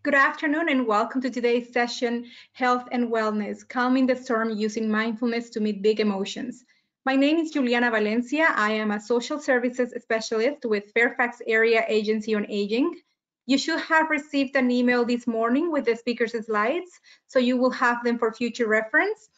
Good afternoon and welcome to today's session, Health and Wellness, Calming the Storm Using Mindfulness to Meet Big Emotions. My name is Juliana Valencia. I am a social services specialist with Fairfax Area Agency on Aging. You should have received an email this morning with the speaker's slides, so you will have them for future reference.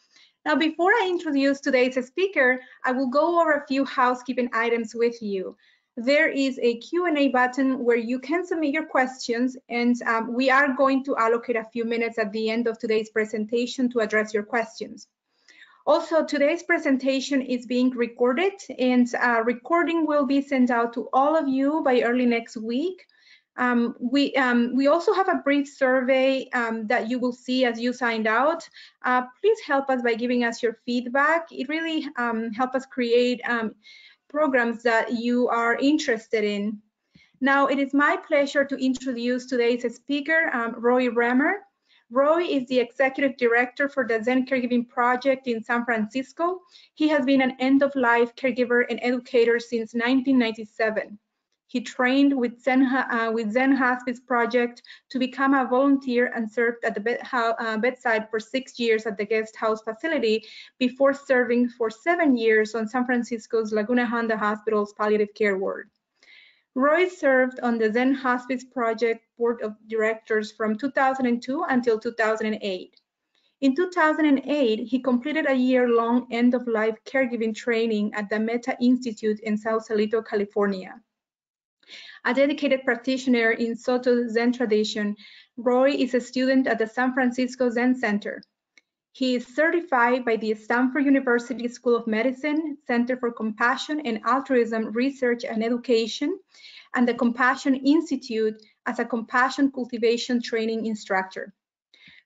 Now, before I introduce today's speaker, I will go over a few housekeeping items with you. There is a Q&A button where you can submit your questions, and we are going to allocate a few minutes at the end of today's presentation to address your questions. Also, today's presentation is being recorded, and recording will be sent out to all of you by early next week. We also have a brief survey that you will see as you signed out. Please help us by giving us your feedback. It really helps us create programs that you are interested in. Now, it is my pleasure to introduce today's speaker, Roy Remer. Roy is the Executive Director for the Zen Caregiving Project in San Francisco. He has been an end-of-life caregiver and educator since 1997. He trained with Zen Hospice Project to become a volunteer and served at the bedside for 6 years at the guest house facility before serving for 7 years on San Francisco's Laguna Honda Hospital's palliative care ward. Roy served on the Zen Hospice Project Board of Directors from 2002 until 2008. In 2008, he completed a year-long end-of-life caregiving training at the Meta Institute in Sausalito, California. A dedicated practitioner in Soto Zen tradition, Roy is a student at the San Francisco Zen Center. He is certified by the Stanford University School of Medicine, Center for Compassion and Altruism Research and Education, and the Compassion Institute as a compassion cultivation training instructor.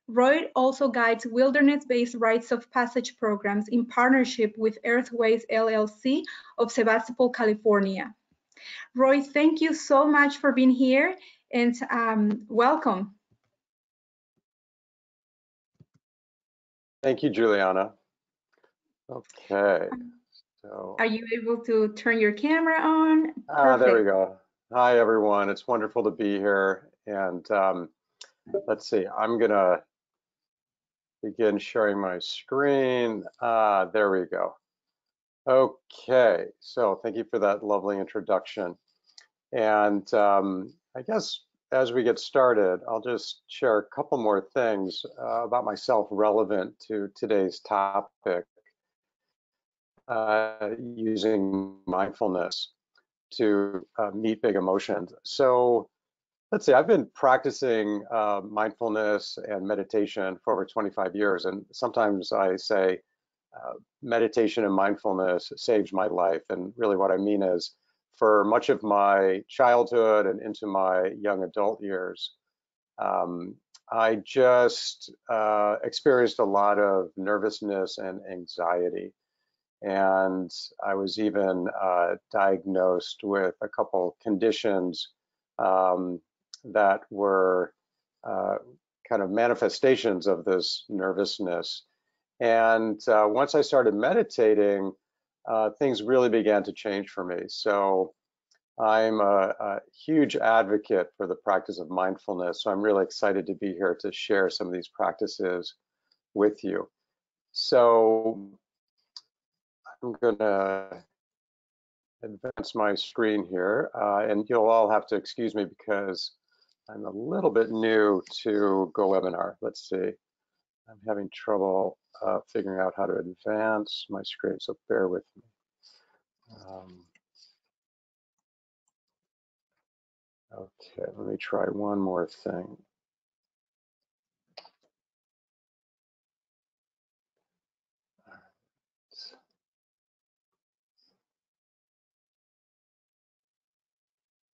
Roy also guides wilderness-based rites of passage programs in partnership with Earthways LLC of Sebastopol, California. Roy, thank you so much for being here, and welcome. Thank you, Juliana. Okay. So, are you able to turn your camera on? There we go. Hi, everyone. It's wonderful to be here. And let's see, I'm going to begin sharing my screen. There we go. Okay, so thank you for that lovely introduction. And I guess as we get started, I'll just share a couple more things about myself relevant to today's topic, using mindfulness to meet big emotions. So let's see, I've been practicing mindfulness and meditation for over 25 years. And sometimes I say meditation and mindfulness saved my life. And really what I mean is, for much of my childhood and into my young adult years, I just experienced a lot of nervousness and anxiety. And I was even diagnosed with a couple conditions that were kind of manifestations of this nervousness. And once I started meditating, things really began to change for me. So I'm a huge advocate for the practice of mindfulness. So I'm really excited to be here to share some of these practices with you. So I'm going to advance my screen here, and you'll all have to excuse me because I'm a little bit new to GoWebinar. Let's see. I'm having trouble figuring out how to advance my screen, so bear with me. Okay, let me try one more thing.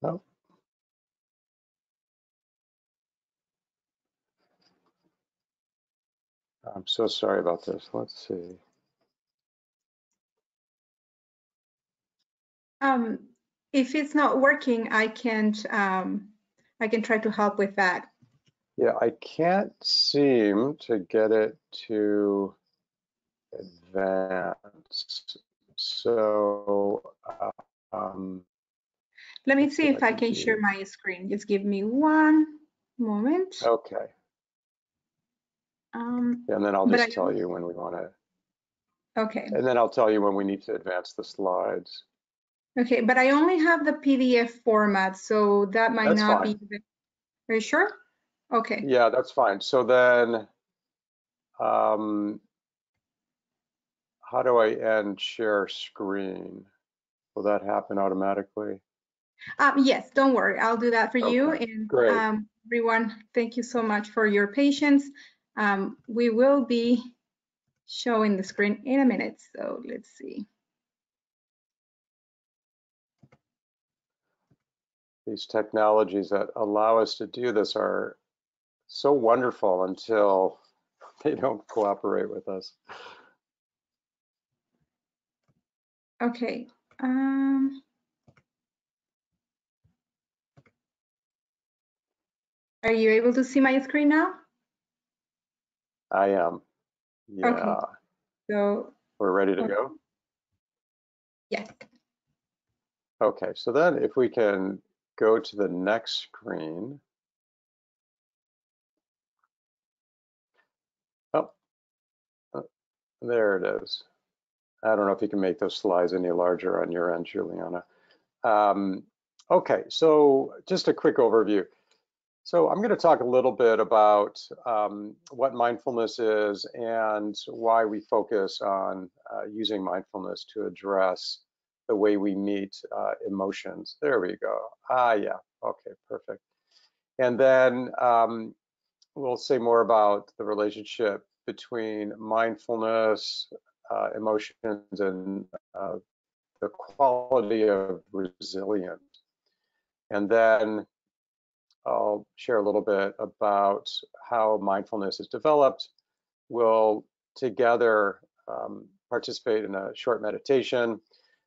Oh. I'm so sorry about this. Let's see. If it's not working, I can try to help with that. Yeah, I can't seem to get it to advance. So let me see if I can share my screen. Just give me one moment. Okay. And then I'll just tell you when we want to. Okay. And then I'll tell you when we need to advance the slides. Okay, but I only have the PDF format, so that might That's not fine. be. Are you sure? Okay. Yeah, that's fine. So then, how do I end share screen? Will that happen automatically? Yes, don't worry. I'll do that for you. Okay, And great. everyone, thank you so much for your patience. We will be showing the screen in a minute. So let's see. These technologies that allow us to do this are so wonderful until they don't cooperate with us. Okay. Are you able to see my screen now? I am. Yeah. Okay. So we're ready to go? Yes. Okay, so then if we can go to the next screen. Oh, there it is. I don't know if you can make those slides any larger on your end, Juliana. Okay, so just a quick overview. So I'm going to talk a little bit about what mindfulness is and why we focus on using mindfulness to address the way we meet emotions. There we go. Yeah. Okay, perfect. And then we'll say more about the relationship between mindfulness, emotions, and the quality of resilience. And then I'll share a little bit about how mindfulness is developed. We'll together participate in a short meditation,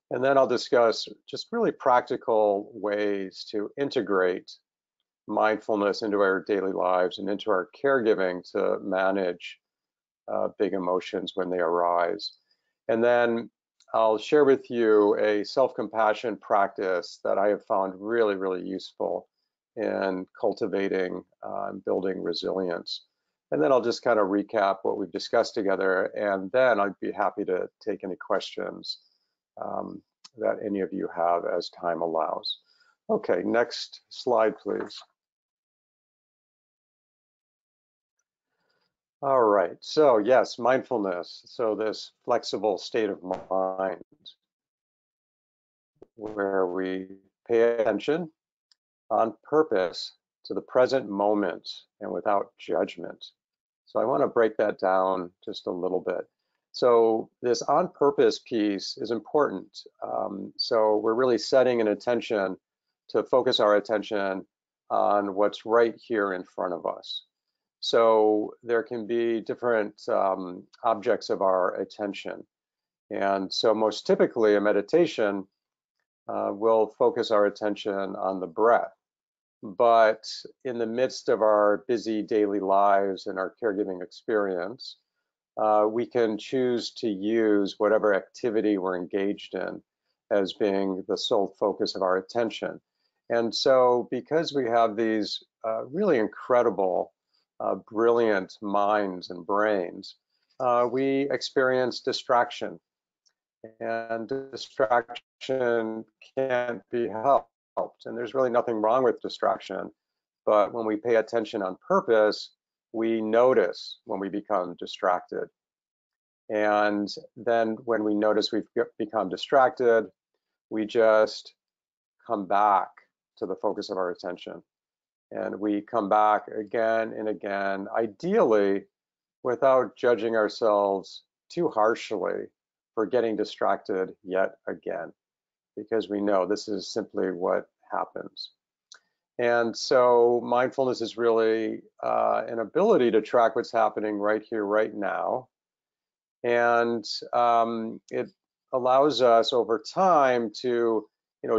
and then I'll discuss just really practical ways to integrate mindfulness into our daily lives and into our caregiving to manage big emotions when they arise. And then I'll share with you a self-compassion practice that I have found really, really useful in cultivating and building resilience. And then I'll just kind of recap what we've discussed together, and then I'd be happy to take any questions that any of you have as time allows. Okay, next slide, please. All right, so yes, mindfulness. So this flexible state of mind where we pay attention on purpose to the present moment and without judgment. So I want to break that down just a little bit. So this on purpose piece is important. So we're really setting an intention to focus our attention on what's right here in front of us. So there can be different objects of our attention. And so most typically a meditation will focus our attention on the breath. But in the midst of our busy daily lives and our caregiving experience, we can choose to use whatever activity we're engaged in as being the sole focus of our attention. And so because we have these really incredible brilliant minds and brains, we experience distraction. And distraction can't be helped. And there's really nothing wrong with distraction. But when we pay attention on purpose, we notice when we become distracted. And then when we notice we've become distracted, we just come back to the focus of our attention. And we come back again and again, ideally without judging ourselves too harshly for getting distracted yet again, because we know this is simply what happens. And so mindfulness is really an ability to track what's happening right here, right now. And it allows us over time to,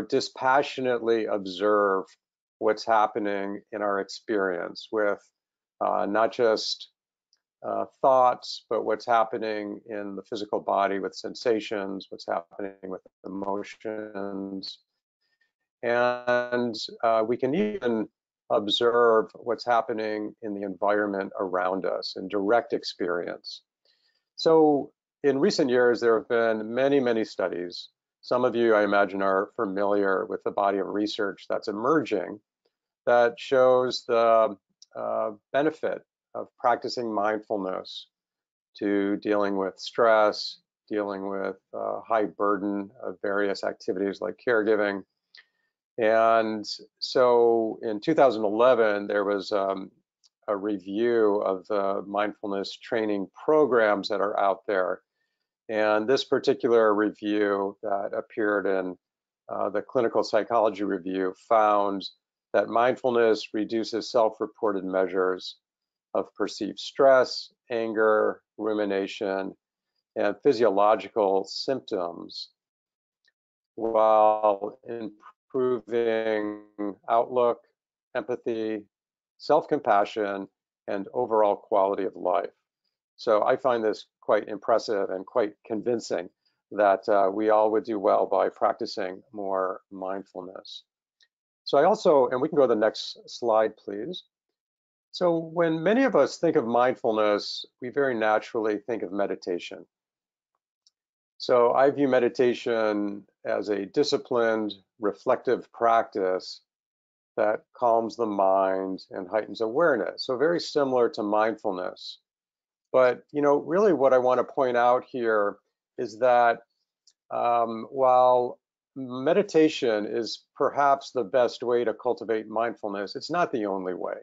dispassionately observe what's happening in our experience with not just thoughts, but what's happening in the physical body with sensations, what's happening with emotions. And we can even observe what's happening in the environment around us in direct experience. So in recent years, there have been many, many studies. Some of you, I imagine, are familiar with the body of research that's emerging that shows the benefit of practicing mindfulness to dealing with stress, dealing with high burden of various activities like caregiving. And so in 2011, there was a review of the mindfulness training programs that are out there. And this particular review that appeared in the Clinical Psychology Review found that mindfulness reduces self-reported measures of perceived stress, anger, rumination, and physiological symptoms while improving outlook, empathy, self-compassion, and overall quality of life. So I find this quite impressive and quite convincing that we all would do well by practicing more mindfulness. So I also, and we can go to the next slide, please. So when many of us think of mindfulness, we very naturally think of meditation. So I view meditation as a disciplined, reflective practice that calms the mind and heightens awareness. So very similar to mindfulness. But really what I want to point out here is that while meditation is perhaps the best way to cultivate mindfulness, it's not the only way.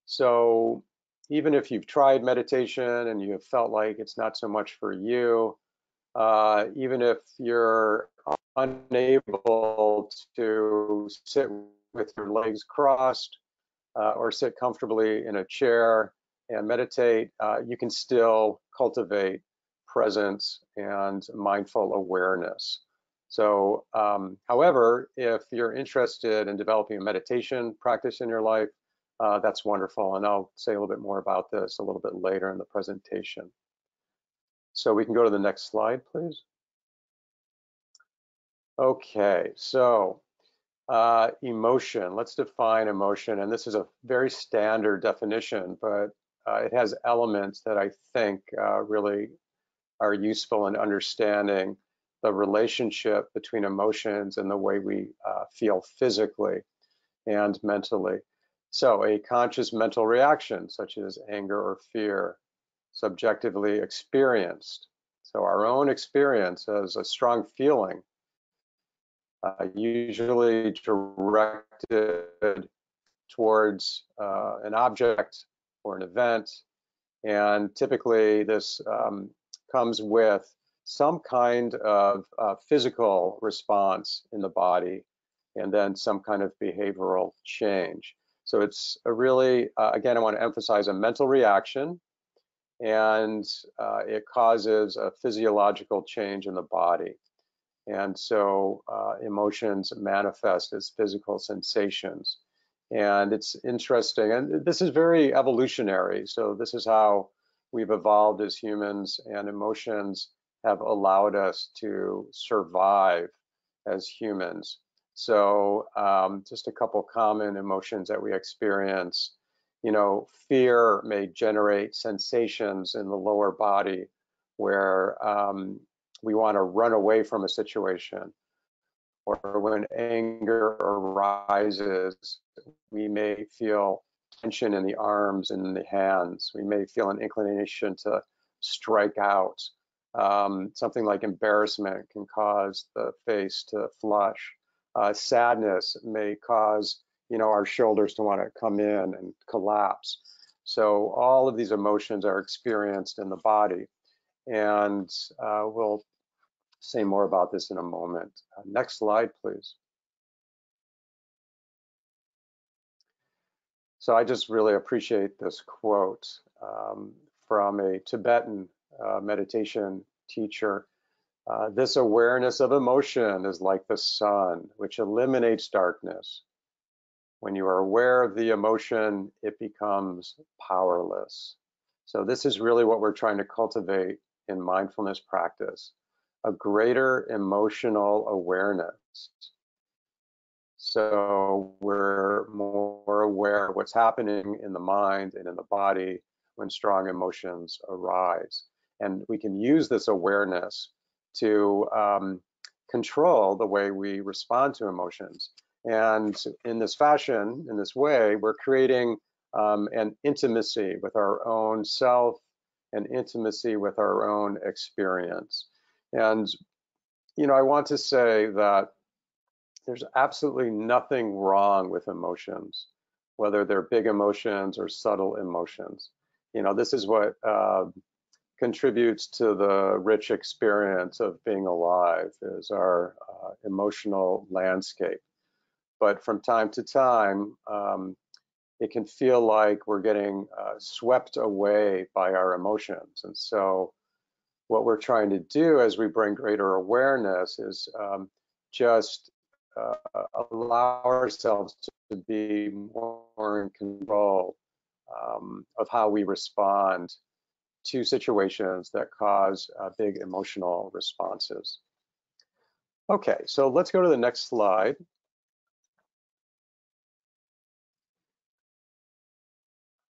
So even if you've tried meditation and you have felt like it's not so much for you, even if you're unable to sit with your legs crossed or sit comfortably in a chair and meditate, you can still cultivate presence and mindful awareness. So, however, if you're interested in developing a meditation practice in your life, that's wonderful. And I'll say a little bit more about this a little bit later in the presentation. So we can go to the next slide, please. Okay, so emotion. Let's define emotion. And this is a very standard definition, but it has elements that I think really are useful in understanding the relationship between emotions and the way we feel physically and mentally. So a conscious mental reaction, such as anger or fear, subjectively experienced. So our own experience as a strong feeling, usually directed towards an object or an event. And typically this comes with some kind of physical response in the body and then some kind of behavioral change. So it's a really, again, I want to emphasize a mental reaction, and it causes a physiological change in the body. And so emotions manifest as physical sensations. And it's interesting, and this is very evolutionary. So this is how we've evolved as humans, and emotions have allowed us to survive as humans. So just a couple common emotions that we experience. Fear may generate sensations in the lower body where we want to run away from a situation. Or when anger arises, we may feel tension in the arms and in the hands. We may feel an inclination to strike out. Something like embarrassment can cause the face to flush. Sadness may cause, our shoulders to want to come in and collapse. So all of these emotions are experienced in the body. And we'll say more about this in a moment. Next slide, please. So I just really appreciate this quote from a Tibetan meditation teacher. This awareness of emotion is like the sun, which eliminates darkness. When you are aware of the emotion, it becomes powerless. So this is really what we're trying to cultivate in mindfulness practice, a greater emotional awareness. So we're more aware what's happening in the mind and in the body when strong emotions arise. And we can use this awareness to control the way we respond to emotions. And in this fashion, in this way, we're creating an intimacy with our own self, an intimacy with our own experience. And, you know, I want to say that there's absolutely nothing wrong with emotions, whether they're big emotions or subtle emotions. You know, this is what contributes to the rich experience of being alive, is our emotional landscape. But from time to time, it can feel like we're getting swept away by our emotions. And so what we're trying to do as we bring greater awareness is just allow ourselves to be more in control of how we respond to situations that cause big emotional responses. Okay, so let's go to the next slide.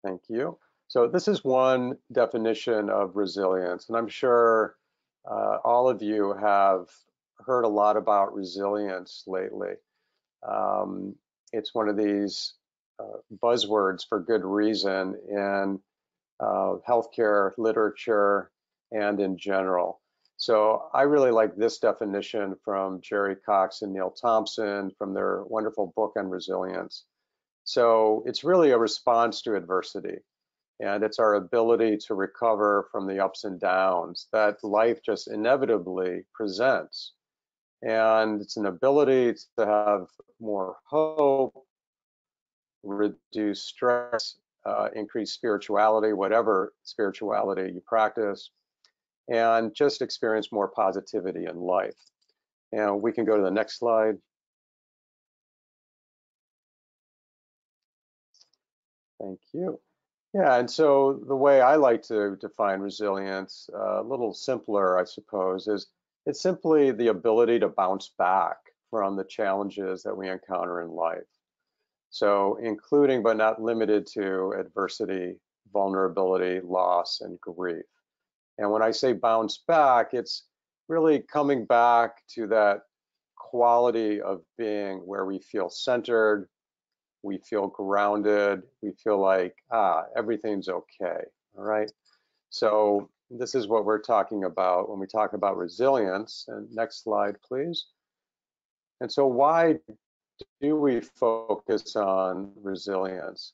Thank you. So this is one definition of resilience, and I'm sure all of you have heard a lot about resilience lately. It's one of these buzzwords for good reason in healthcare literature and in general. So I really like this definition from Jerry Cox and Neil Thompson from their wonderful book on resilience. So it's really a response to adversity, and it's our ability to recover from the ups and downs that life just inevitably presents. And it's an ability to have more hope, reduce stress, increase spirituality, whatever spirituality you practice, and just experience more positivity in life. And we can go to the next slide. Thank you. Yeah, and so the way I like to define resilience, a little simpler, I suppose, is it's simply the ability to bounce back from the challenges that we encounter in life. So including but not limited to adversity, vulnerability, loss, and grief. And when I say bounce back, it's really coming back to that quality of being where we feel centered, we feel grounded, we feel like, everything's okay, all right? So this is what we're talking about when we talk about resilience. And next slide, please. And so why do we focus on resilience?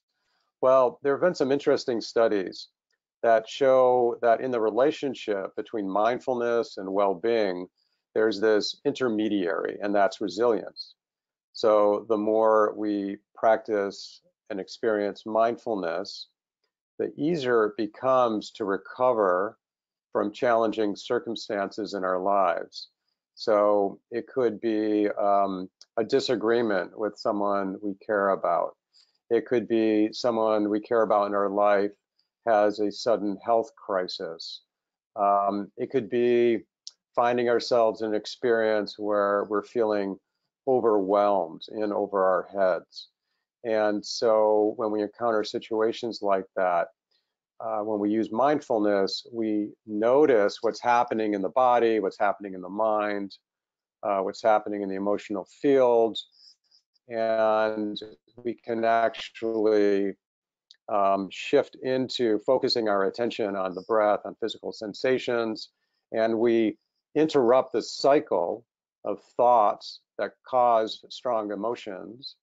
Well, there have been some interesting studies that show that in the relationship between mindfulness and well-being, there's this intermediary, and that's resilience. So the more we practice and experience mindfulness, the easier it becomes to recover from challenging circumstances in our lives. So it could be a disagreement with someone we care about. It could be someone we care about in our life has a sudden health crisis. It could be finding ourselves in an experience where we're feeling overwhelmed in over our heads. And so when we encounter situations like that, when we use mindfulness, we notice what's happening in the body, what's happening in the mind, what's happening in the emotional field, and we can actually shift into focusing our attention on the breath, on physical sensations, and we interrupt the cycle of thoughts that cause strong emotions.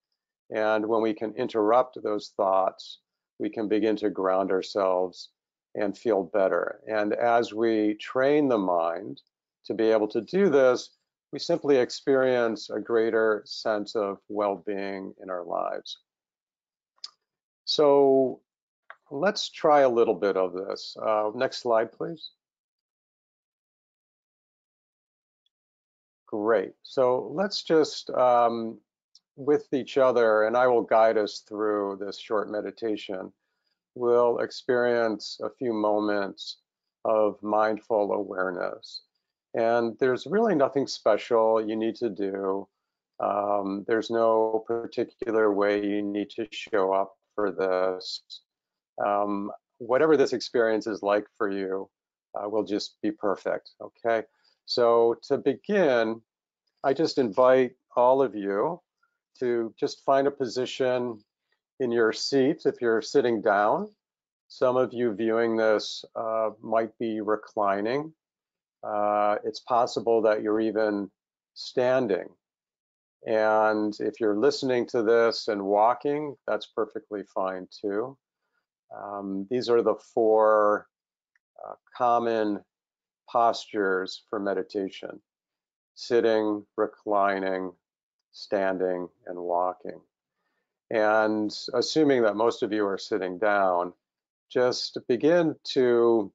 And when we can interrupt those thoughts, we can begin to ground ourselves and feel better. And as we train the mind to be able to do this, we simply experience a greater sense of well-being in our lives. So let's try a little bit of this. Next slide, please. Great. So let's just, with each other, and I will guide us through this short meditation, we'll experience a few moments of mindful awareness. And there's really nothing special you need to do. There's no particular way you need to show up for this. Whatever this experience is like for you will just be perfect, okay? So to begin, I just invite all of you to just find a position in your seat if you're sitting down. Some of you viewing this might be reclining. It's possible that you're even standing. And if you're listening to this and walking, that's perfectly fine too. These are the 4 common postures for meditation: sitting, reclining, standing, and walking. And assuming that most of you are sitting down, just begin to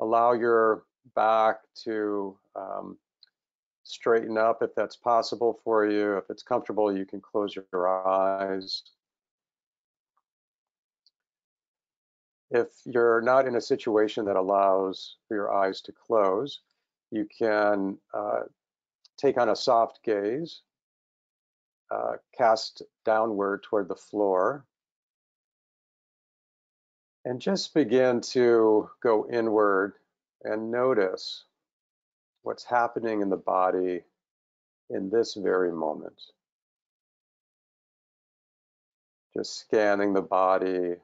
allow your back to straighten up if that's possible for you. If it's comfortable, you can close your eyes. If you're not in a situation that allows for your eyes to close, you can take on a soft gaze, cast downward toward the floor, and just begin to go inward and notice what's happening in the body in this very moment. Just scanning the body,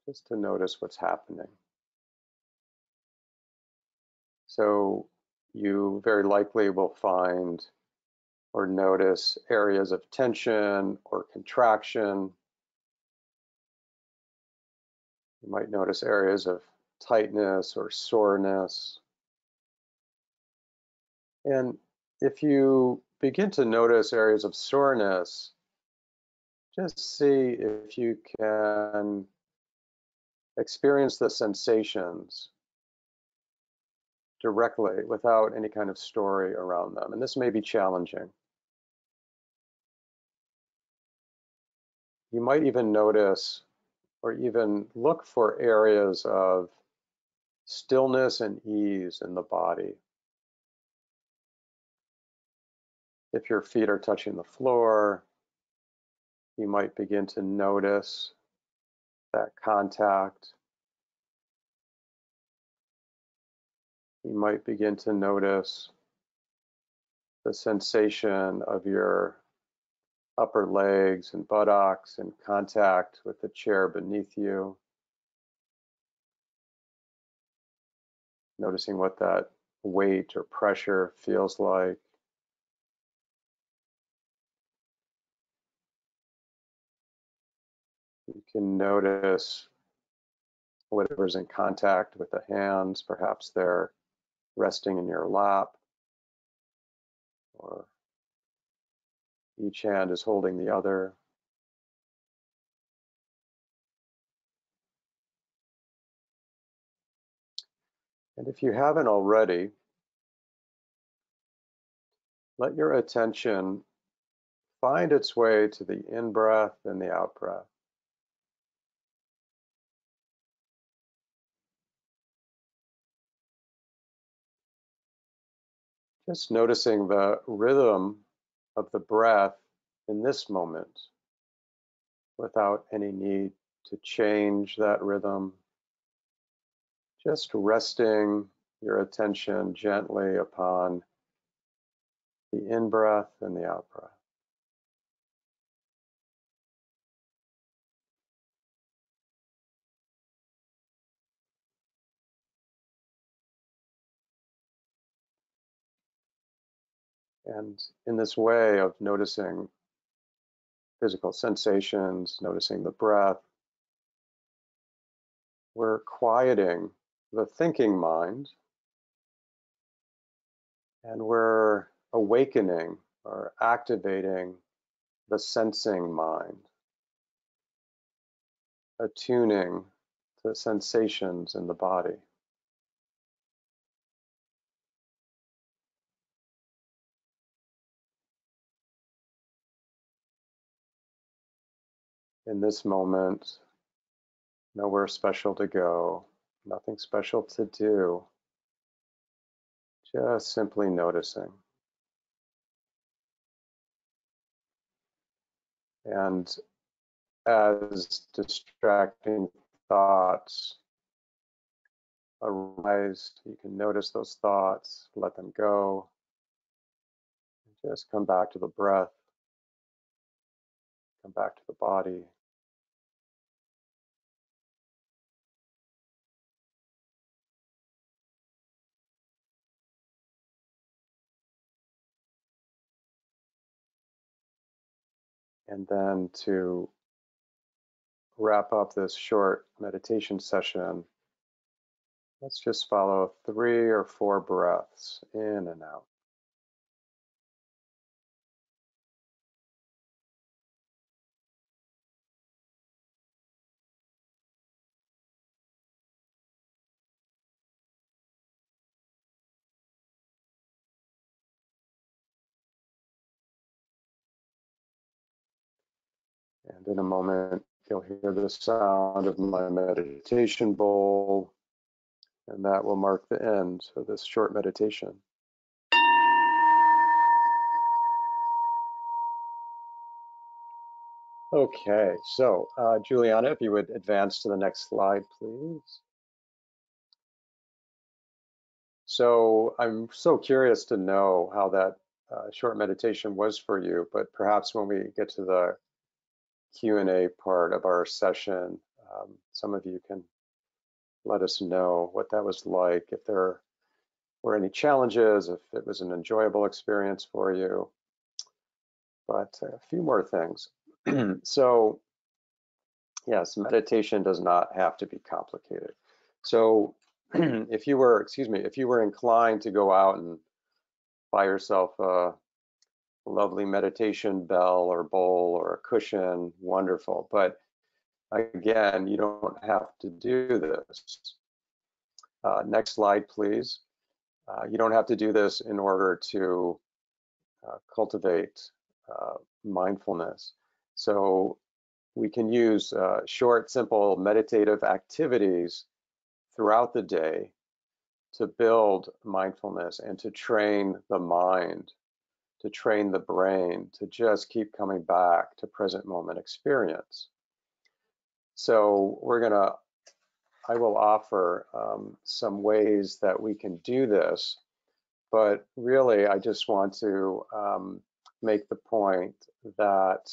just to notice what's happening. So you very likely will find or notice areas of tension or contraction. You might notice areas of tightness or soreness. And if you begin to notice areas of soreness, just see if you can experience the sensations directly without any kind of story around them. And this may be challenging. You might even notice or even look for areas of stillness and ease in the body. If your feet are touching the floor, you might begin to notice that contact. You might begin to notice the sensation of your upper legs and buttocks in contact with the chair beneath you. Noticing what that weight or pressure feels like. You can notice whatever's in contact with the hands. Perhaps they're resting in your lap, or each hand is holding the other. And if you haven't already, let your attention find its way to the in-breath and the out-breath. Just noticing the rhythm of the breath in this moment without any need to change that rhythm. Just resting your attention gently upon the in-breath and the out-breath. And in this way of noticing physical sensations, noticing the breath, we're quieting the thinking mind, and we're awakening or activating the sensing mind, attuning to sensations in the body. In this moment, nowhere special to go, nothing special to do, just simply noticing. And as distracting thoughts arise, you can notice those thoughts, let them go. Just come back to the breath, come back to the body. And then to wrap up this short meditation session, let's just follow 3 or 4 breaths in and out. And in a moment, you'll hear the sound of my meditation bowl, and that will mark the end of this short meditation. Okay, so Juliana, if you would advance to the next slide, please. So I'm so curious to know how that short meditation was for you, but perhaps when we get to the Q&A part of our session, some of you can let us know what that was like, if there were any challenges, if it was an enjoyable experience for you. But a few more things. So yes, meditation does not have to be complicated. So if you were inclined to go out and buy yourself a lovely meditation bell or bowl or a cushion, wonderful. But again, you don't have to do this. Next slide, please. You don't have to do this in order to cultivate mindfulness. So we can use short, simple meditative activities throughout the day to build mindfulness and to train the mind, to train the brain, to just keep coming back to present moment experience. So I will offer some ways that we can do this, but really I just want to make the point that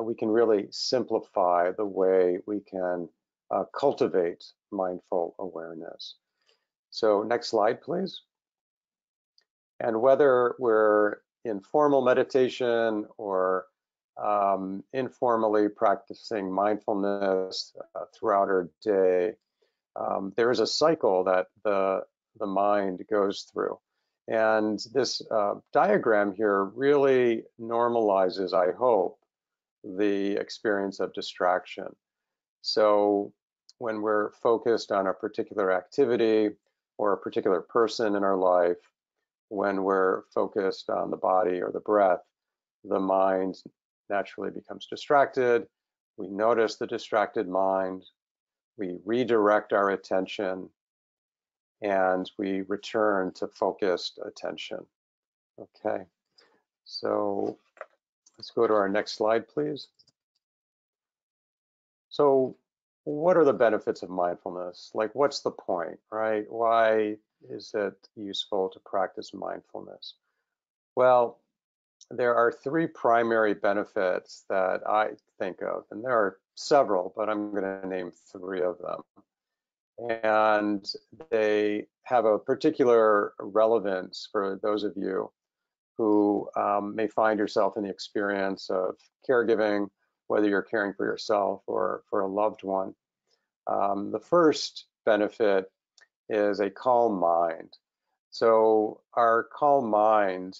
we can really simplify the way we can cultivate mindful awareness. So next slide, please. And whether we're in formal meditation or informally practicing mindfulness throughout our day, there is a cycle that the mind goes through. And this diagram here really normalizes, I hope, the experience of distraction. So when we're focused on a particular activity or a particular person in our life, when we're focused on the body or the breath, the mind naturally becomes distracted. We notice the distracted mind, we redirect our attention, and we return to focused attention. Okay, so let's go to our next slide, please. So what are the benefits of mindfulness? Like, what's the point, right? Why is it useful to practice mindfulness? Well, there are 3 primary benefits that I think of, and there are several, but I'm going to name 3 of them. And they have a particular relevance for those of you who may find yourself in the experience of caregiving, whether you're caring for yourself or for a loved one. The first benefit is a calm mind. So our calm mind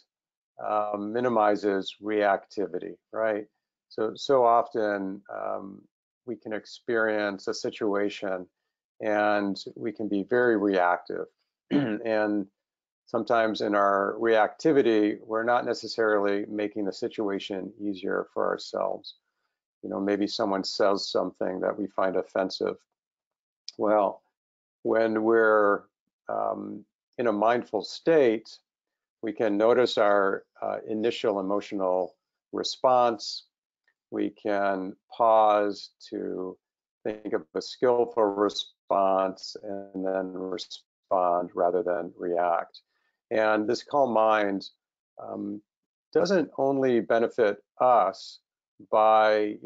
minimizes reactivity, right? So often we can experience a situation and we can be very reactive. And sometimes in our reactivity, we're not necessarily making the situation easier for ourselves. You know, maybe someone says something that we find offensive. Well, when we're in a mindful state, we can notice our initial emotional response. We can pause to think of a skillful response and then respond rather than react. And this calm mind doesn't only benefit us by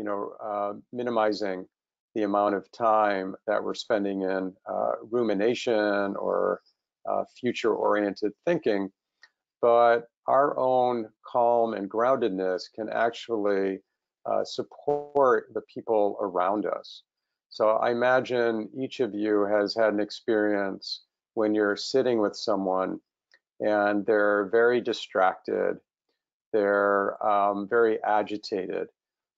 minimizing the amount of time that we're spending in rumination or future-oriented thinking, but our own calm and groundedness can actually support the people around us. So I imagine each of you has had an experience when you're sitting with someone and they're very distracted, they're very agitated.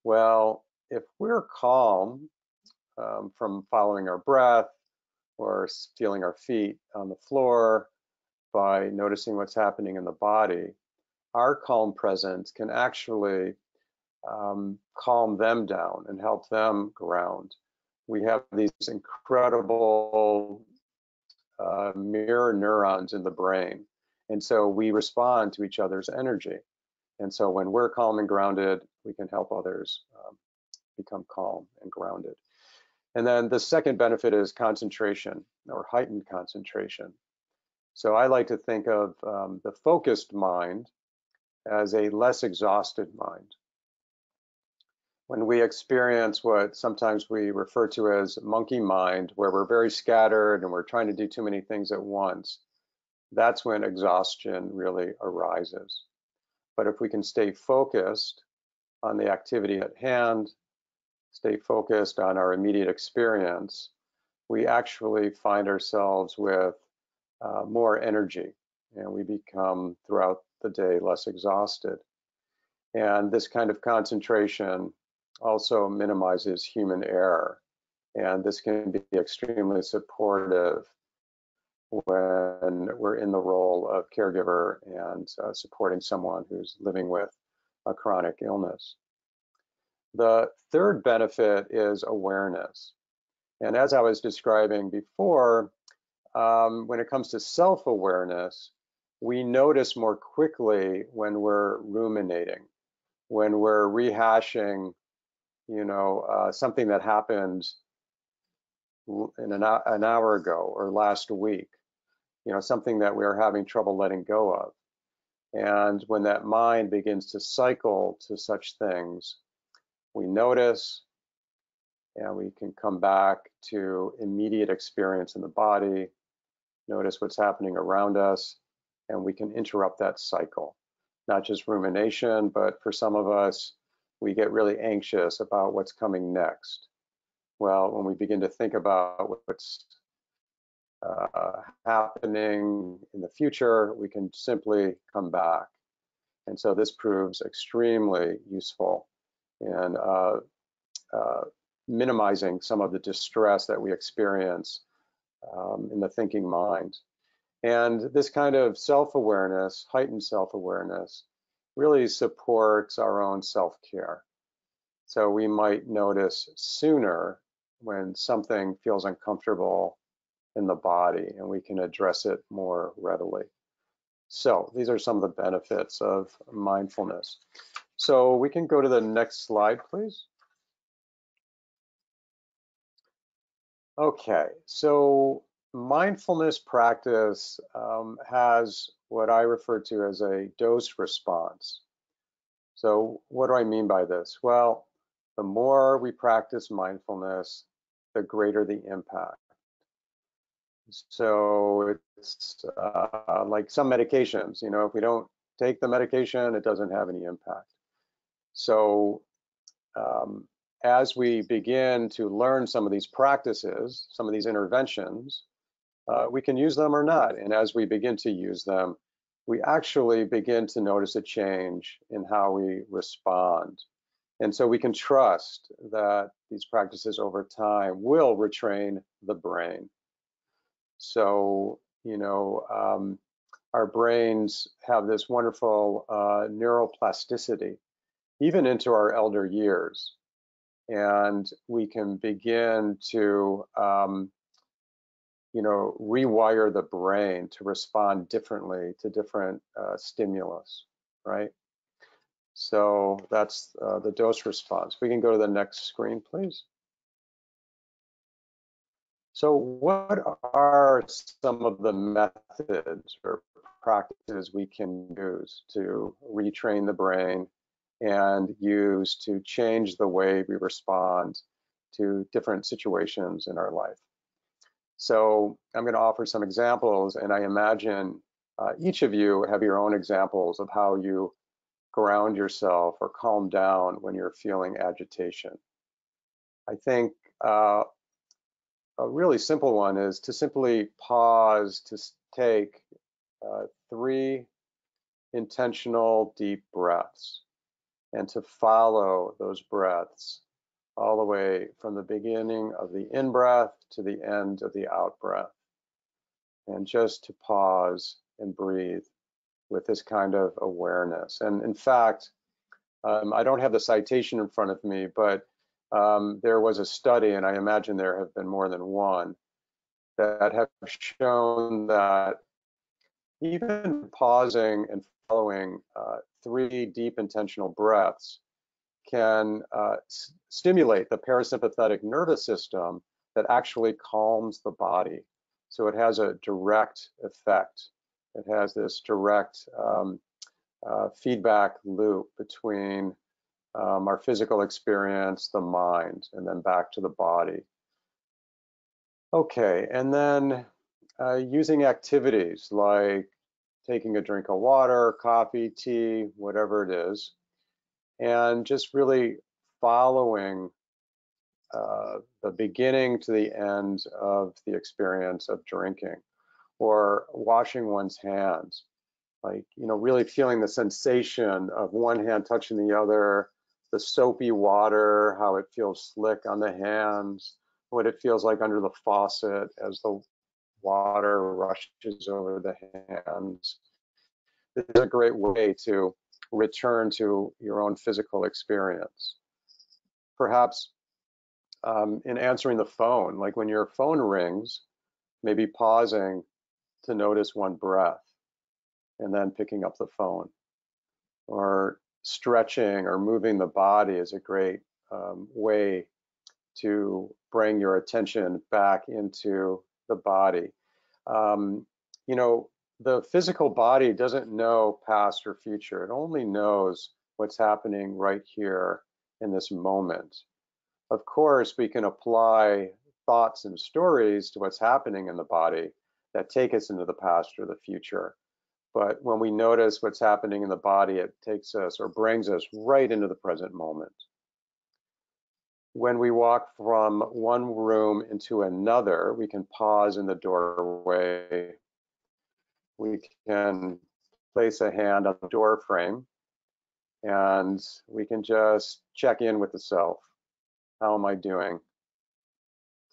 Well, if we're calm from following our breath or feeling our feet on the floor, by noticing what's happening in the body, our calm presence can actually calm them down and help them ground. We have these incredible mirror neurons in the brain, and so we respond to each other's energy. And so when we're calm and grounded, we can help others become calm and grounded. And then the second benefit is concentration, or heightened concentration. So I like to think of the focused mind as a less exhausted mind. When we experience what sometimes we refer to as monkey mind, where we're very scattered and we're trying to do too many things at once, that's when exhaustion really arises. But if we can stay focused on the activity at hand, stay focused on our immediate experience, we actually find ourselves with more energy, and we become throughout the day less exhausted. And this kind of concentration also minimizes human error, and this can be extremely supportive when we're in the role of caregiver and supporting someone who's living with a chronic illness. The third benefit is awareness. And as I was describing before, when it comes to self-awareness, we notice more quickly when we're ruminating, when we're rehashing, something that happened in an hour ago or last week, something that we're having trouble letting go of. And when that mind begins to cycle to such things, we notice, and we can come back to immediate experience in the body, notice what's happening around us, and we can interrupt that cycle. Not just rumination, but for some of us, we get really anxious about what's coming next. Well, when we begin to think about what's happening in the future, we can simply come back. And so this proves extremely useful in minimizing some of the distress that we experience in the thinking mind. And this kind of self-awareness, heightened self-awareness, really supports our own self-care. So we might notice sooner when something feels uncomfortable in the body, and we can address it more readily. So these are some of the benefits of mindfulness. So we can go to the next slide, please. Okay, so mindfulness practice has what I refer to as a dose response. So what do I mean by this? Well, the more we practice mindfulness, the greater the impact. So it's like some medications, if we don't take the medication, it doesn't have any impact. So as we begin to learn some of these practices, some of these interventions, we can use them or not. And as we begin to use them, we actually begin to notice a change in how we respond. And so we can trust that these practices over time will retrain the brain. So, our brains have this wonderful neuroplasticity, even into our elder years. And we can begin to, rewire the brain to respond differently to different stimulus, right? So that's the dose response. We can go to the next screen, please. So what are some of the methods or practices we can use to retrain the brain and use to change the way we respond to different situations in our life? So I'm going to offer some examples, and I imagine each of you have your own examples of how you ground yourself or calm down when you're feeling agitation. I think a really simple one is to simply pause, to take 3 intentional deep breaths and to follow those breaths all the way from the beginning of the in-breath to the end of the out-breath. And just to pause and breathe with this kind of awareness. And in fact, I don't have the citation in front of me, but there was a study, and I imagine there have been more than one, that have shown that even pausing and following 3 deep intentional breaths can stimulate the parasympathetic nervous system that actually calms the body. So it has a direct effect. It has this direct feedback loop between our physical experience, the mind, and then back to the body. Okay, and then using activities like taking a drink of water, coffee, tea, whatever it is, and just really following the beginning to the end of the experience of drinking, or washing one's hands, like, really feeling the sensation of one hand touching the other, the soapy water, how it feels slick on the hands, what it feels like under the faucet as the water rushes over the hands. This is a great way to return to your own physical experience. Perhaps in answering the phone, like when your phone rings, maybe pausing to notice one breath and then picking up the phone. Or stretching or moving the body is a great way to bring your attention back into the body. The physical body doesn't know past or future. It only knows what's happening right here in this moment. Of course, we can apply thoughts and stories to what's happening in the body that take us into the past or the future. But when we notice what's happening in the body, it takes us or brings us right into the present moment. When we walk from one room into another, we can pause in the doorway. We can place a hand on the door frame, and we can just check in with the self. How am I doing?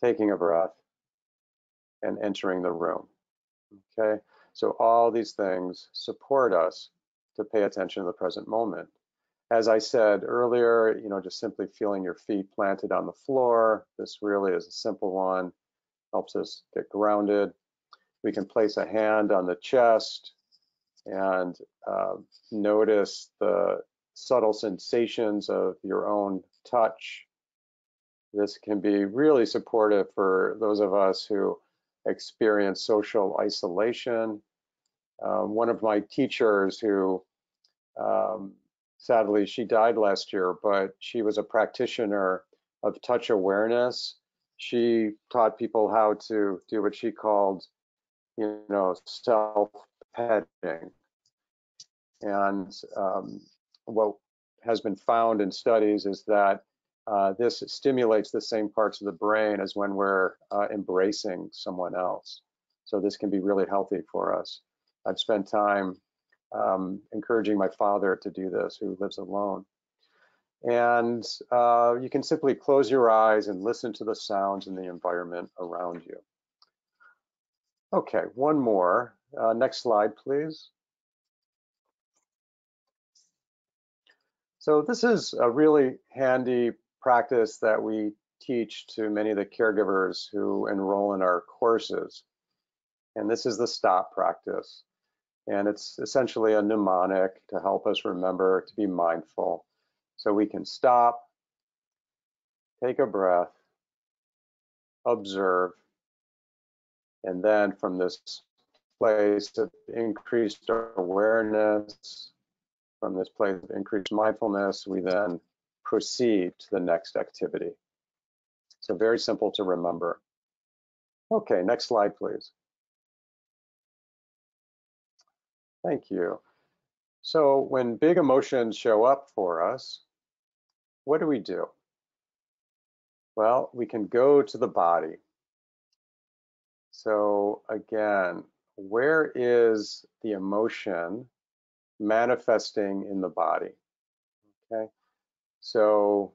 Taking a breath and entering the room. Okay, so all these things support us to pay attention to the present moment. As I said earlier, just simply feeling your feet planted on the floor. This really is a simple one, helps us get grounded. We can place a hand on the chest and notice the subtle sensations of your own touch. This can be really supportive for those of us who experience social isolation. One of my teachers who, sadly, she died last year, but she was a practitioner of touch awareness. She taught people how to do what she called, self-petting. And what has been found in studies is that this stimulates the same parts of the brain as when we're embracing someone else. So this can be really healthy for us. I've spent time encouraging my father to do this, who lives alone. And you can simply close your eyes and listen to the sounds in the environment around you. Okay, one more. Next slide, please. So this is a really handy practice that we teach to many of the caregivers who enroll in our courses. And this is the stop practice. And it's essentially a mnemonic to help us remember to be mindful. So we can stop, take a breath, observe, and then from this place of increased awareness, from this place of increased mindfulness, we then proceed to the next activity. So very simple to remember. Okay, next slide, please. Thank you. So when big emotions show up for us, what do? Well, we can go to the body. So again, where is the emotion manifesting in the body? Okay, so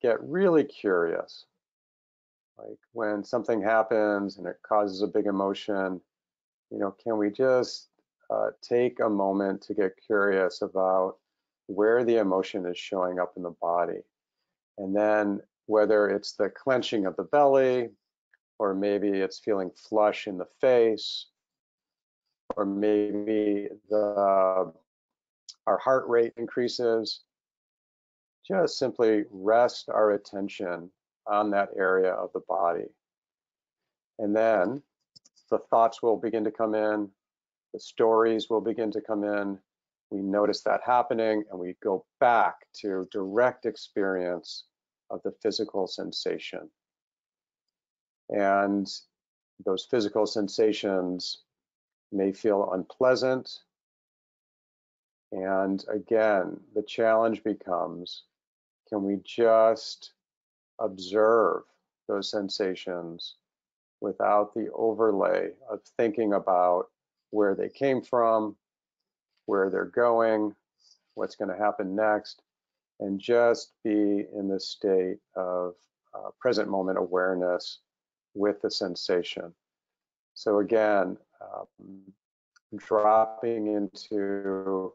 get really curious. Like when something happens and it causes a big emotion, can we just take a moment to get curious about where the emotion is showing up in the body? And then whether it's the clenching of the belly, or maybe it's feeling flush in the face, or maybe our heart rate increases, just simply rest our attention on that area of the body. And then the thoughts will begin to come in, the stories will begin to come in. We notice that happening and we go back to direct experience of the physical sensation. And those physical sensations may feel unpleasant. And again, the challenge becomes, can we just observe those sensations without the overlay of thinking about where they came from, where they're going, what's going to happen next, and just be in the state of present moment awareness with the sensation. So again, dropping into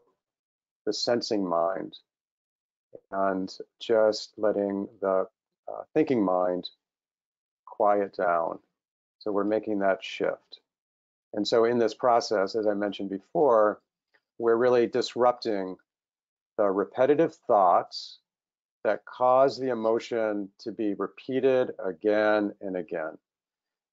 the sensing mind and just letting the thinking mind quiet down. So we're making that shift. And so in this process, as I mentioned before, we're really disrupting the repetitive thoughts that cause the emotion to be repeated again and again.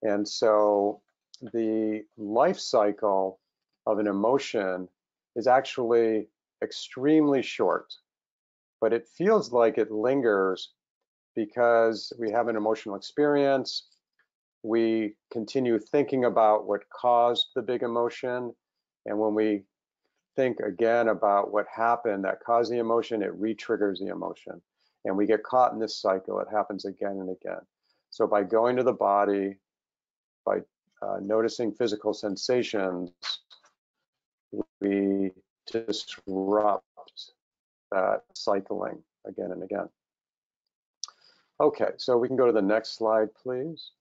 And so the life cycle of an emotion is actually extremely short, but it feels like it lingers because we have an emotional experience, we continue thinking about what caused the big emotion, and when we think again about what happened that caused the emotion, it re-triggers the emotion. And we get caught in this cycle. It happens again and again. So by going to the body, by noticing physical sensations, we disrupt that cycling again and again. Okay, so we can go to the next slide, please.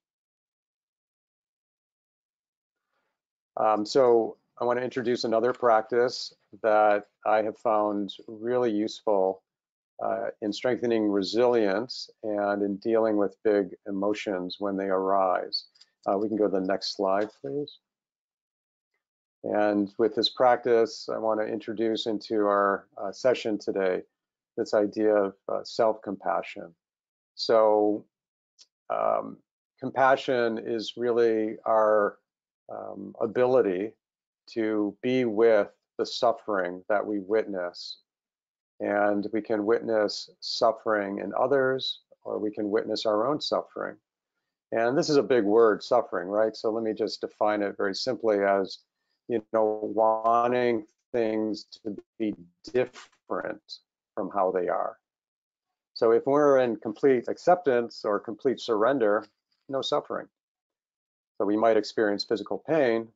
So I want to introduce another practice that I have found really useful in strengthening resilience and in dealing with big emotions when they arise. We can go to the next slide, please. And with this practice, I want to introduce into our session today this idea of self-compassion. So compassion is really our ability to be with the suffering that we witness. And we can witness suffering in others, or we can witness our own suffering. And this is a big word, suffering, right? So let me just define it very simply as, wanting things to be different from how they are. So if we're in complete acceptance or complete surrender, no suffering. So we might experience physical pain,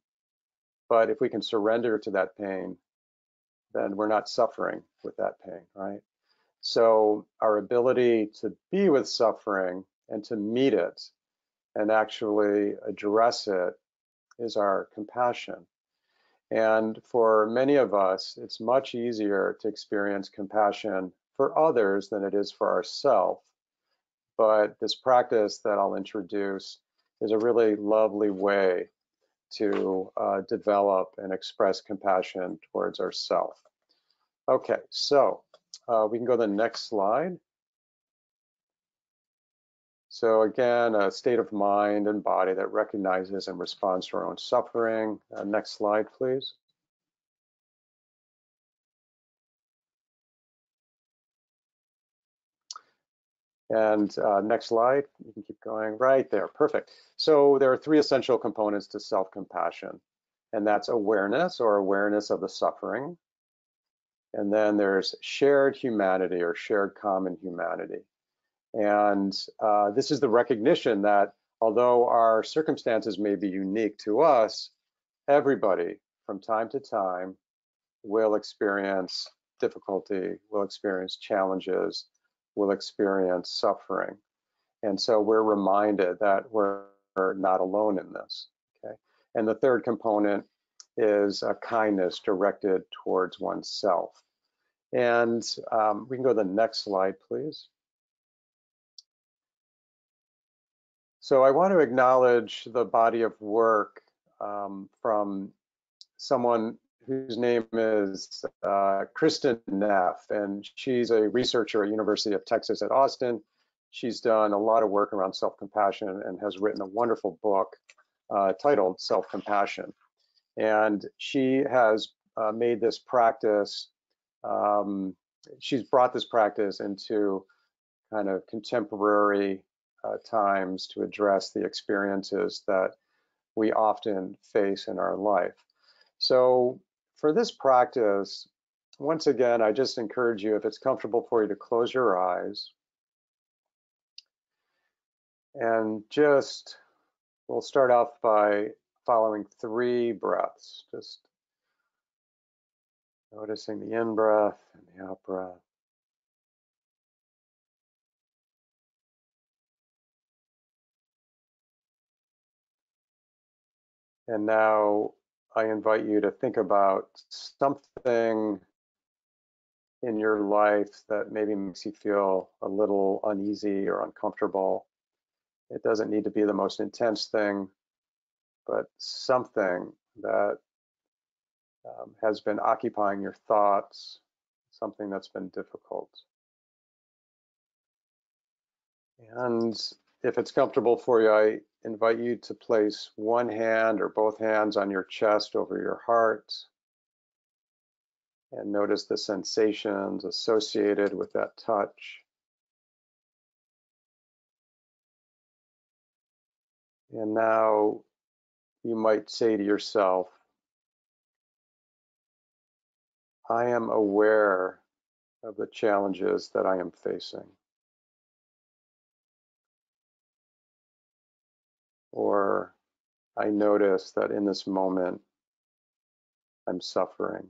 but if we can surrender to that pain, then we're not suffering with that pain, right? So our ability to be with suffering and to meet it and actually address it is our compassion. And for many of us, it's much easier to experience compassion for others than it is for ourselves. But this practice that I'll introduce is a really lovely way to develop and express compassion towards ourselves. Okay, so we can go to the next slide. So again, a state of mind and body that recognizes and responds to our own suffering. Next slide, please. And next slide, you can keep going right there, perfect. So there are three essential components to self-compassion, and that's awareness or awareness of the suffering. And then there's shared humanity or shared common humanity. And this is the recognition that although our circumstances may be unique to us, everybody from time to time will experience difficulty, will experience challenges, will experience suffering. And so we're reminded that we're not alone in this. Okay. And the third component is a kindness directed towards oneself. And we can go to the next slide, please. So I want to acknowledge the body of work from someone whose name is Kristen Neff, and she's a researcher at University of Texas at Austin. She's done a lot of work around self-compassion and has written a wonderful book titled Self-Compassion. And she has made this practice, she's brought this practice into kind of contemporary times to address the experiences that we often face in our life. So for this practice, once again, I just encourage you, if it's comfortable for you, to close your eyes and just, we'll start off by following 3 breaths, just noticing the in-breath and the out-breath. And now I invite you to think about something in your life that maybe makes you feel a little uneasy or uncomfortable. It doesn't need to be the most intense thing, but something that has been occupying your thoughts, something that's been difficult. And if it's comfortable for you, I invite you to place one hand or both hands on your chest over your heart and notice the sensations associated with that touch. And now you might say to yourself, I am aware of the challenges that I am facing. Or I notice that in this moment, I'm suffering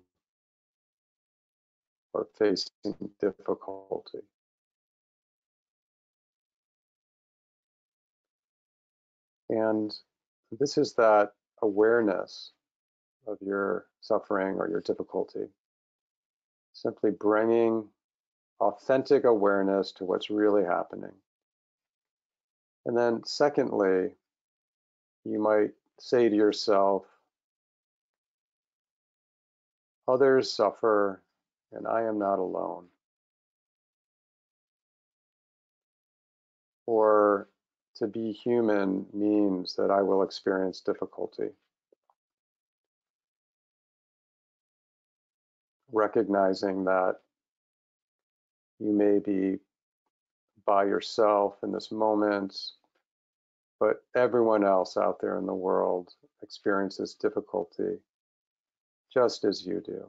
or facing difficulty. And this is that awareness of your suffering or your difficulty. Simply bringing authentic awareness to what's really happening. And then secondly, you might say to yourself, others suffer and I am not alone. Or to be human means that I will experience difficulty. Recognizing that you may be by yourself in this moment, but everyone else out there in the world experiences difficulty just as you do.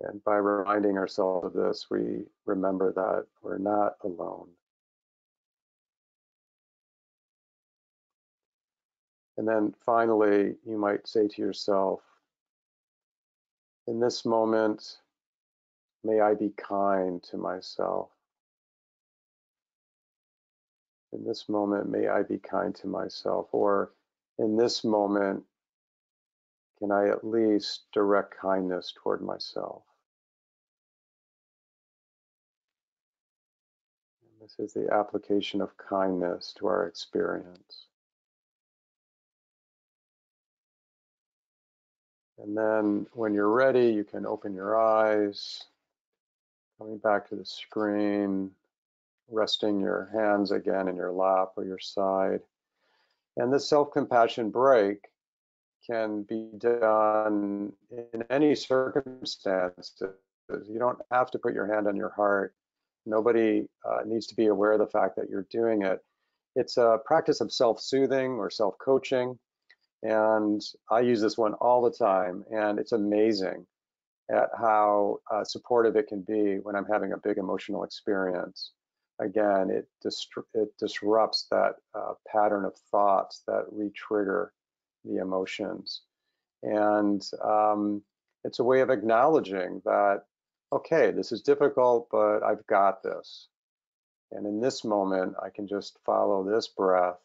And by reminding ourselves of this, we remember that we're not alone. And then finally, you might say to yourself, in this moment, may I be kind to myself. In this moment, may I be kind to myself. Or in this moment, can I at least direct kindness toward myself? This is the application of kindness to our experience. And then when you're ready, you can open your eyes, coming back to the screen, resting your hands again in your lap or your side. And this self-compassion break can be done in any circumstance. You don't have to put your hand on your heart. Nobody needs to be aware of the fact that you're doing it. It's a practice of self-soothing or self-coaching. And I use this one all the time, and it's amazing at how supportive it can be when I'm having a big emotional experience. Again, it disrupts that pattern of thoughts that re-trigger the emotions. And it's a way of acknowledging that, okay, this is difficult, but I've got this. And in this moment, I can just follow this breath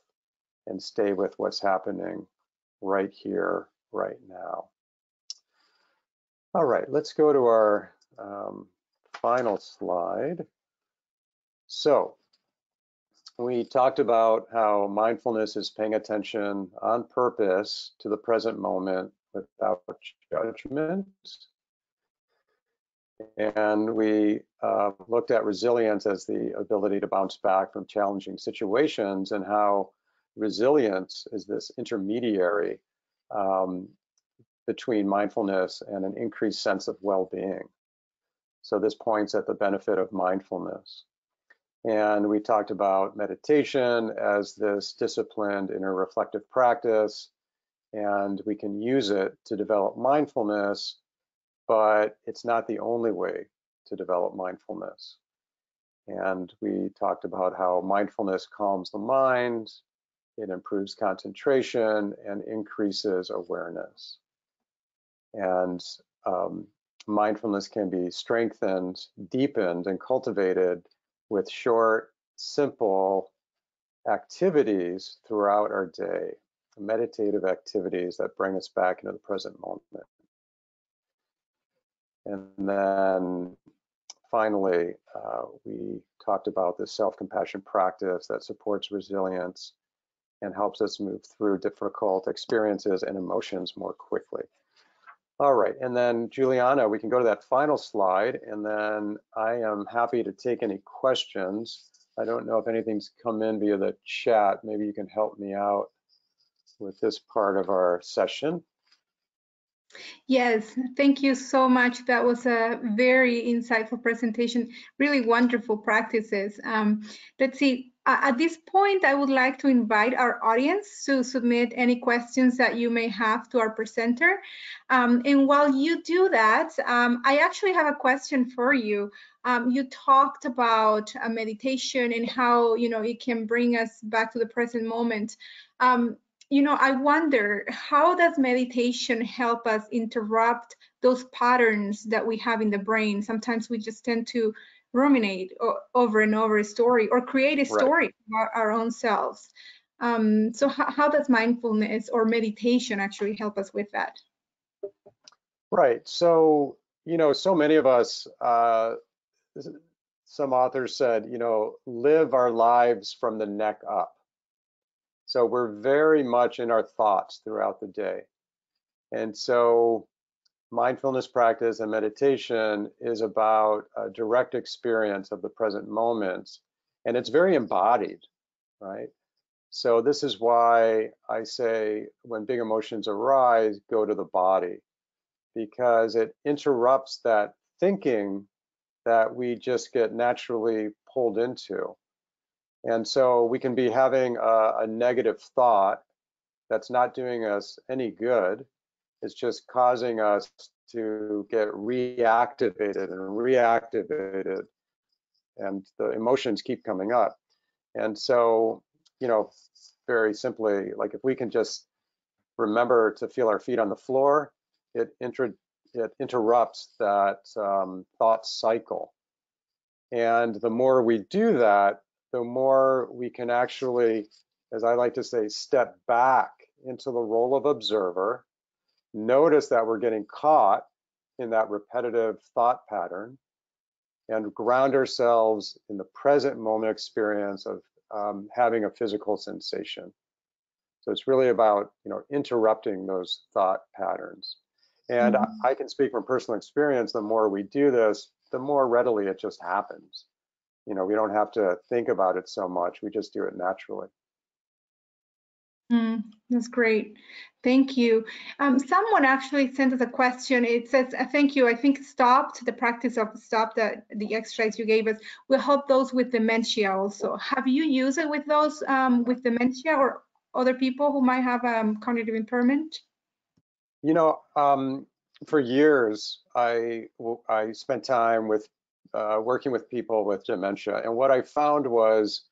and stay with what's happening right here, right now. All right, let's go to our final slide. So we talked about how mindfulness is paying attention on purpose to the present moment without judgment. And we looked at resilience as the ability to bounce back from challenging situations, and how resilience is this intermediary between mindfulness and an increased sense of well-being. So this points at the benefit of mindfulness. And we talked about meditation as this disciplined inner reflective practice, and we can use it to develop mindfulness, but it's not the only way to develop mindfulness. And we talked about how mindfulness calms the mind, it improves concentration, and increases awareness. And mindfulness can be strengthened, deepened, and cultivated with short, simple activities throughout our day, meditative activities that bring us back into the present moment. And then finally, we talked about the self-compassion practice that supports resilience and helps us move through difficult experiences and emotions more quickly. All right, and then Juliana, we can go to that final slide, and then I am happy to take any questions. I don't know if anything's come in via the chat. Maybe you can help me out with this part of our session. Yes, thank you so much. That was a very insightful presentation, really wonderful practices. Let's see, at this point, I would like to invite our audience to submit any questions that you may have to our presenter. And while you do that, I actually have a question for you. You talked about meditation and how, it can bring us back to the present moment. I wonder, how does meditation help us interrupt those patterns that we have in the brain? Sometimes we just tend to ruminate over and over a story, or create a story about our own selves. So how does mindfulness or meditation actually help us with that? Right. So, so many of us, some authors said, live our lives from the neck up. So we're very much in our thoughts throughout the day. And so mindfulness practice and meditation is about a direct experience of the present moment, and it's very embodied, right? So this is why I say when big emotions arise, go to the body, because it interrupts that thinking that we just get naturally pulled into. And so we can be having a negative thought that's not doing us any good. It's just causing us to get reactivated and reactivated, and the emotions keep coming up. And so, very simply, like if we can just remember to feel our feet on the floor, it interrupts that thought cycle. And the more we do that, the more we can actually, as I like to say, step back into the role of observer, notice that we're getting caught in that repetitive thought pattern, and ground ourselves in the present moment experience of having a physical sensation. So it's really about, interrupting those thought patterns. And I can speak from personal experience, the more we do this, the more readily it just happens. We don't have to think about it so much. We just do it naturally. That's great. Thank you. Someone actually sent us a question. It says, thank you. I think the practice of the exercise you gave us will help those with dementia also. Have you used it with those with dementia or other people who might have cognitive impairment? For years, I spent time with working with people with dementia. And what I found was,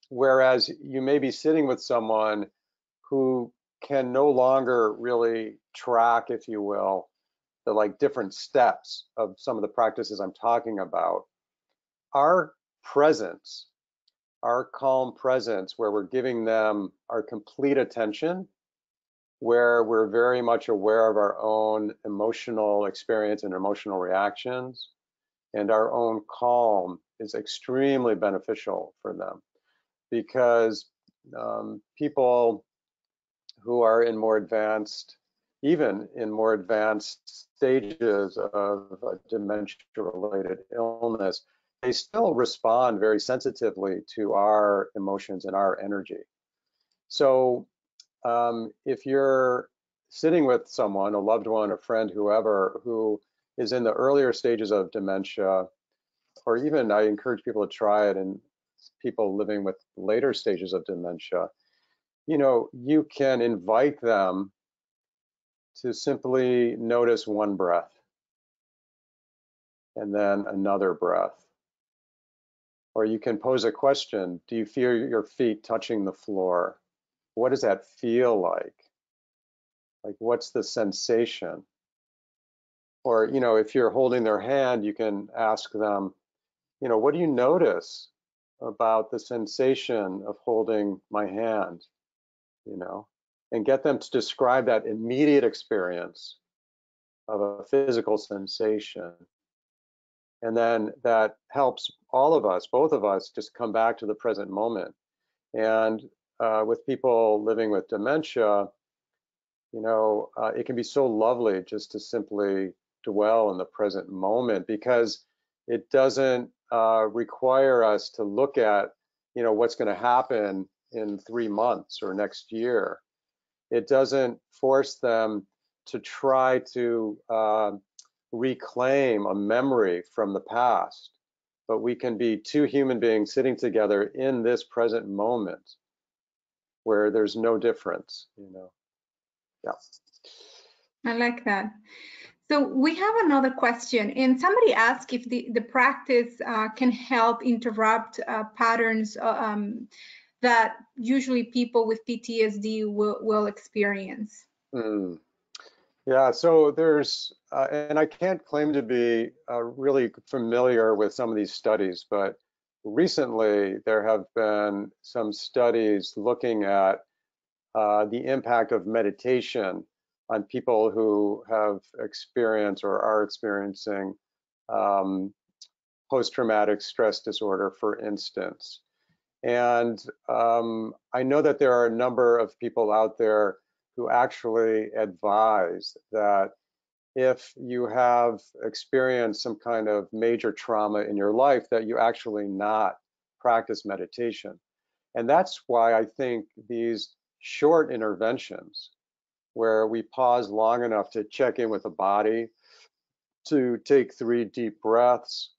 whereas you may be sitting with someone who can no longer really track, if you will, the different steps of some of the practices I'm talking about, our presence, our calm presence, where we're giving them our complete attention, where we're very much aware of our own emotional experience and emotional reactions, and our own calm is extremely beneficial for them, because people who are in more advanced, even in more advanced stages of dementia-related illness, they still respond very sensitively to our emotions and our energy. So if you're sitting with someone, a loved one, a friend, whoever, who is in the earlier stages of dementia, or even I encourage people to try it in people living with later stages of dementia, you can invite them to simply notice one breath and then another breath. Or you can pose a question: do you feel your feet touching the floor? What does that feel like? Like, what's the sensation? Or, if you're holding their hand, you can ask them, what do you notice about the sensation of holding my hand? And get them to describe that immediate experience of a physical sensation. And then that helps all of us, both of us, just come back to the present moment. And with people living with dementia, it can be so lovely just to simply dwell in the present moment, because it doesn't require us to look at, what's going to happen in 3 months or next year. It doesn't force them to try to reclaim a memory from the past, but we can be two human beings sitting together in this present moment where there's no difference, Yeah. I like that. So we have another question, and somebody asked if the practice can help interrupt patterns that usually people with PTSD will experience. Yeah, so there's, and I can't claim to be really familiar with some of these studies, but recently there have been some studies looking at the impact of meditation on people who have experienced or are experiencing post-traumatic stress disorder, for instance. And I know that there are a number of people out there who actually advise that if you have experienced some kind of major trauma in your life, that you actually not practice meditation. And that's why I think these short interventions, where we pause long enough to check in with the body, to take 3 deep breaths,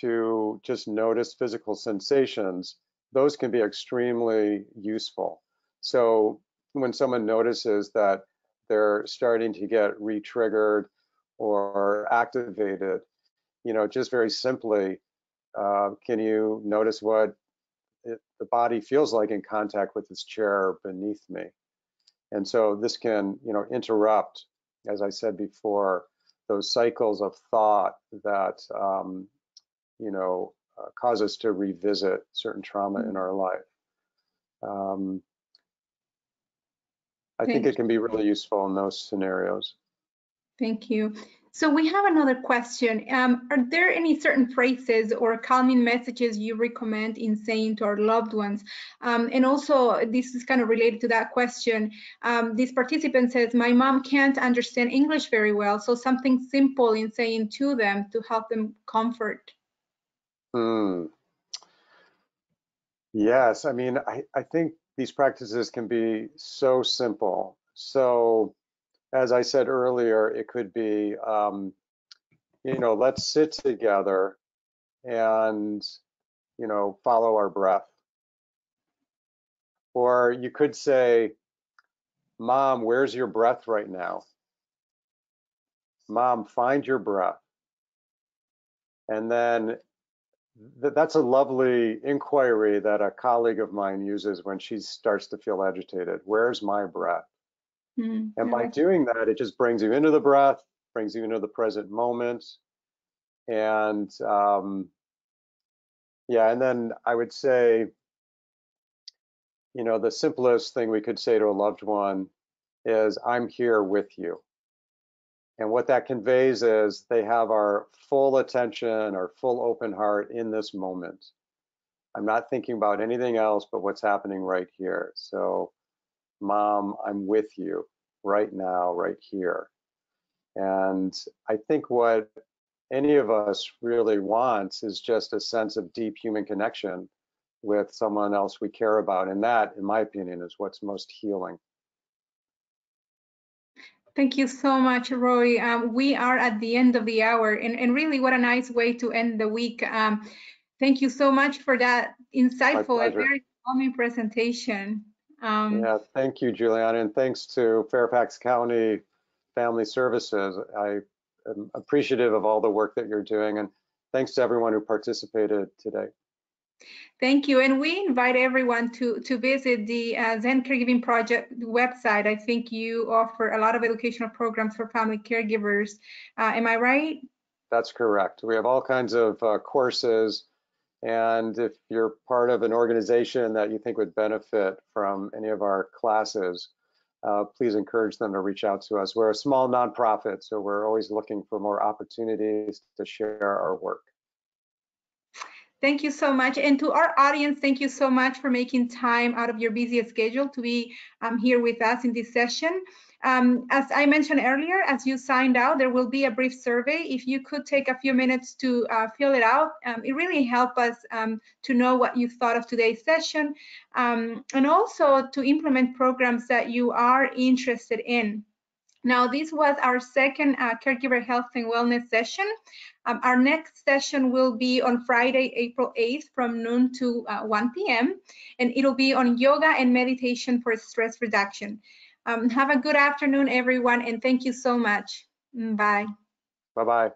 to just notice physical sensations, those can be extremely useful. So when someone notices that they're starting to get re-triggered or activated, just very simply, can you notice what the body feels like in contact with this chair beneath me? And so this can, interrupt, as I said before, those cycles of thought that, cause us to revisit certain trauma in our life. I think it can be really useful in those scenarios. Thank you. So we have another question. Are there any certain phrases or calming messages you recommend in saying to our loved ones? And also, this is kind of related to that question. This participant says, my mom can't understand English very well, so something simple in saying to them to help them comfort. Yes, I mean, I think these practices can be so simple. So, as I said earlier, it could be, let's sit together and, follow our breath. Or you could say, Mom, where's your breath right now? Mom, find your breath. And then that's a lovely inquiry that a colleague of mine uses when she starts to feel agitated. Where's my breath? And by doing that, it just brings you into the breath, brings you into the present moment. And yeah, and then I would say, the simplest thing we could say to a loved one is, I'm here with you. And what that conveys is they have our full attention, our full open heart in this moment. I'm not thinking about anything else but what's happening right here. So, Mom, I'm with you right now, right here. And I think what any of us really wants is just a sense of deep human connection with someone else we care about. And that, in my opinion, is what's most healing. Thank you so much, Roy. We are at the end of the hour, and really what a nice way to end the week. Thank you so much for that insightful and very calming presentation. Yeah, thank you, Juliana, and thanks to Fairfax County Family Services. I am appreciative of all the work that you're doing, and thanks to everyone who participated today. Thank you, and we invite everyone to visit the Zen Caregiving Project website. I think you offer a lot of educational programs for family caregivers. Am I right? That's correct. We have all kinds of courses, and if you're part of an organization that you think would benefit from any of our classes, please encourage them to reach out to us. We're a small nonprofit, so we're always looking for more opportunities to share our work. Thank you so much. And to our audience, thank you so much for making time out of your busy schedule to be here with us in this session. As I mentioned earlier, as you signed out, there will be a brief survey. If you could take a few minutes to fill it out, it really helps us to know what you thought of today's session, and also to implement programs that you are interested in. Now, this was our second Caregiver Health and Wellness session. Our next session will be on Friday, April 8th from noon to 1 p.m. and it'll be on yoga and meditation for stress reduction. Have a good afternoon, everyone, and thank you so much. Bye. Bye-bye.